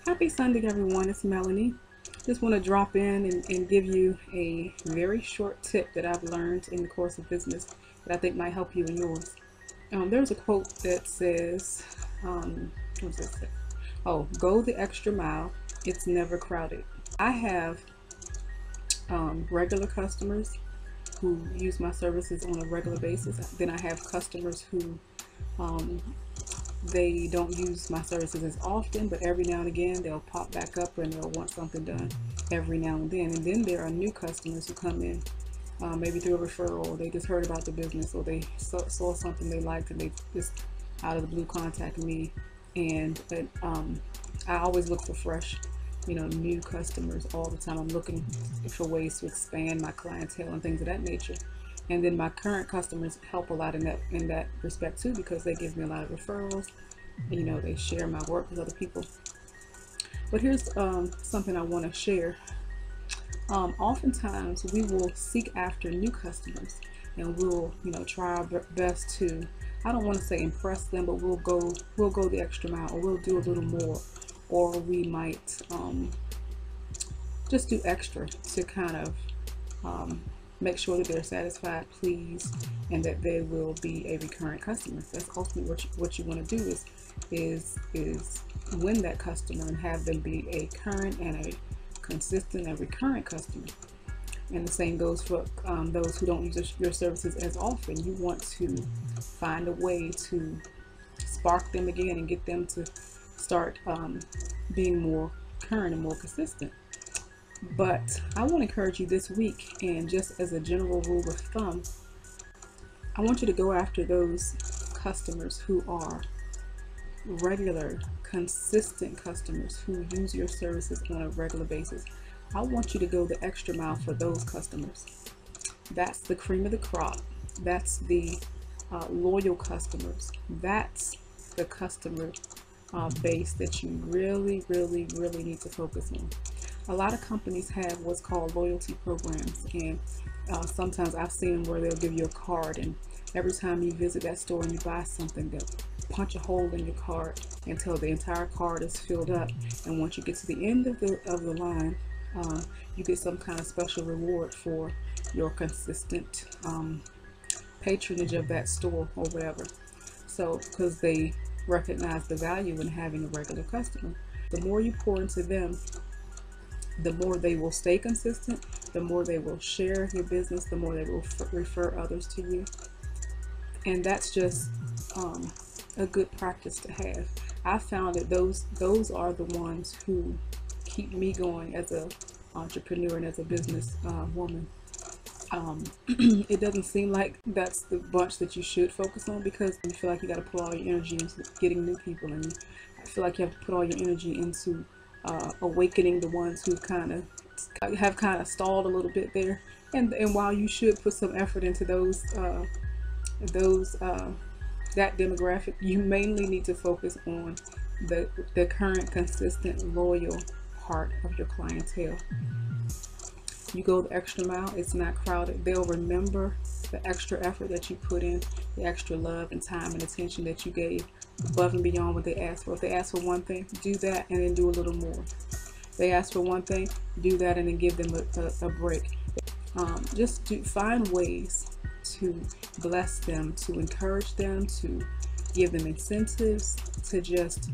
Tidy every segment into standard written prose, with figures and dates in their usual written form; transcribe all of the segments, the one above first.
Happy Sunday, everyone. It's Melanie. Just want to drop in and give you a very short tip that I've learned in the course of business that I think might help you and yours. There's a quote that says, what does it say? Oh, go the extra mile. It's never crowded. I have regular customers who use my services on a regular basis. Then I have customers who they don't use my services as often, but every now and again they'll pop back up and they'll want something done every now and then. And then there are new customers who come in, maybe through a referral, or they just heard about the business, or they saw something they liked and they just out of the blue contacted me. And I always look for fresh, new customers all the time. I'm looking for ways to expand my clientele and things of that nature. And then my current customers help a lot in that respect too, because they give me a lot of referrals. They share my work with other people. But here's something I want to share. Oftentimes we will seek after new customers, and we'll try our best to, I don't want to say impress them, but we'll go the extra mile, or we'll do a little more, or we might just do extra to kind of make sure that they're satisfied, pleased, and that they will be a recurrent customer. That's ultimately what you want to do is win that customer and have them be a current and a consistent and recurrent customer. And the same goes for those who don't use your services as often. You want to find a way to spark them again and get them to start being more current and more consistent. But I want to encourage you this week, and just as a general rule of thumb, I want you to go after those customers who are regular, consistent customers who use your services on a regular basis. I want you to go the extra mile for those customers. That's the cream of the crop. That's the loyal customers. That's the customer base that you really, really, really need to focus on. A lot of companies have what's called loyalty programs, and sometimes I've seen them where they'll give you a card, and every time you visit that store and you buy something, they'll punch a hole in your card until the entire card is filled up. And once you get to the end of the line, you get some kind of special reward for your consistent patronage of that store or whatever. So, because they recognize the value in having a regular customer, the more you pour into them, the more they will stay consistent, the more they will share your business, the more they will refer others to you. And that's just a good practice to have. I found that those are the ones who keep me going as an entrepreneur and as a business woman. It doesn't seem like that's the bunch that you should focus on, because you feel like you got to put all your energy into getting new people, and I feel like you have to put all your energy into awakening the ones who have kind of stalled a little bit there. And while you should put some effort into that demographic, you mainly need to focus on the current, consistent, loyal part of your clientele. You go the extra mile. It's not crowded. They'll remember the extra effort that you put in, the extra love and time and attention that you gave above and beyond what they asked for. If they ask for one thing, do that and then do a little more. If they ask for one thing, do that and then give them a break. Just find ways to bless them, to encourage them, to give them incentives, to just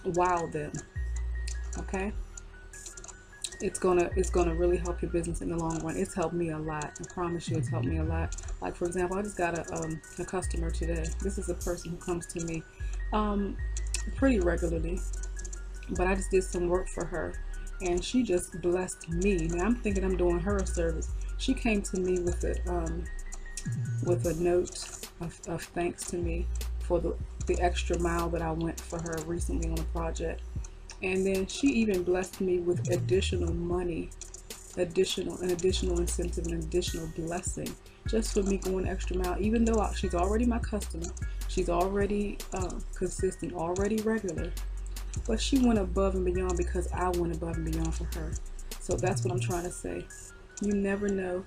wow them. Okay? It's gonna really help your business in the long run. It's helped me a lot. I promise you, it's helped me a lot. Like, for example, I just got a customer today. This is a person who comes to me pretty regularly, but I just did some work for her, and she just blessed me. Now I'm thinking I'm doing her a service. She came to me with a note of thanks to me for the extra mile that I went for her recently on a project. And then she even blessed me with additional money, an additional incentive, and additional blessing, just for me going extra mile. Even though she's already my customer, she's already consistent, already regular, but she went above and beyond because I went above and beyond for her. So that's what I'm trying to say. You never know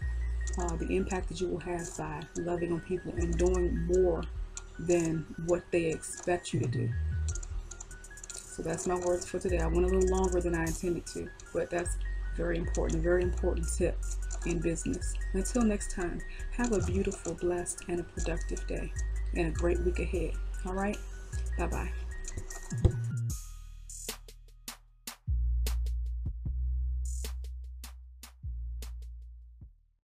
the impact that you will have by loving on people and doing more than what they expect you to do. So that's my words for today. I went a little longer than I intended to, but that's very important, a very important tip in business. Until next time, have a beautiful, blessed, and a productive day, and a great week ahead. All right? Bye-bye.